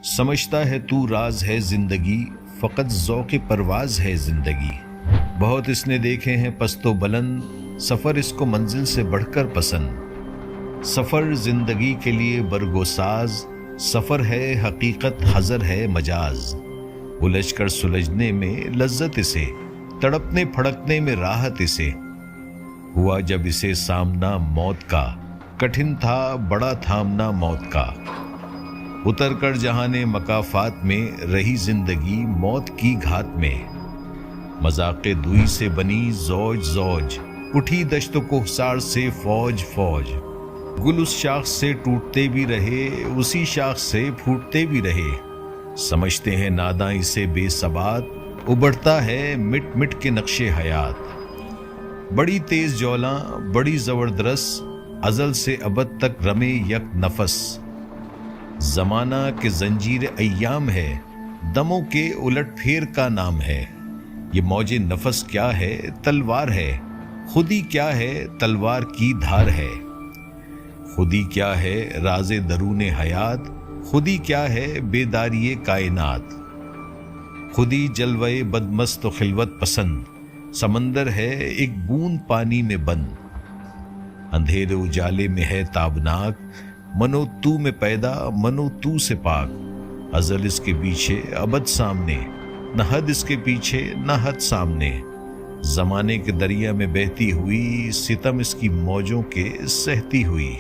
سمجھتا ہے تو راز ہے زندگی، فقط ذوق پرواز ہے زندگی۔ بہت اس نے دیکھے ہیں پست و بلند، سفر اس کو منزل سے بڑھ کر پسند۔ سفر زندگی کے لیے برگ و ساز، سفر ہے حقیقت حضر ہے مجاز۔ الجھ کر سلجھنے میں لذت اسے، تڑپنے پھڑکنے میں راحت اسے۔ ہوا جب اسے سامنا موت کا، کٹھن تھا بڑا تھامنا موت کا۔ اتر کر جہانے مکافات میں، رہی زندگی موت کی گھات میں۔ مذاق دوئی سے بنی زوج زوج، اٹھی دشت و کوہسار سے فوج فوج۔ گل اس شاخ سے ٹوٹتے بھی رہے، اسی شاخ سے پھوٹتے بھی رہے۔ سمجھتے ہیں ناداں اسے بے ثبات، ابھرتا ہے مٹ مٹ کے نقش حیات۔ بڑی تیز جولاں بڑی زبردرس، ازل سے ابد تک رمے یک نفس۔ زمانہ کے زنجیر ایام ہے، دموں کے الٹ پھیر کا نام ہے۔ یہ موج نفس کیا ہے تلوار ہے، خودی کیا ہے تلوار کی دھار ہے۔ خودی کیا ہے راز درون حیات، خودی کیا ہے بیداری کائنات۔ خودی جلوے بدمست و خلوت پسند، سمندر ہے ایک بوند پانی میں بند۔ اندھیرے اجالے میں ہے تابناک، منو تو میں پیدا منو تو سے پاک۔ ازل اس کے پیچھے ابد سامنے، نہ حد اس کے پیچھے نہ حد سامنے۔ زمانے کے دریا میں بہتی ہوئی، ستم اس کی موجوں کے سہتی ہوئی۔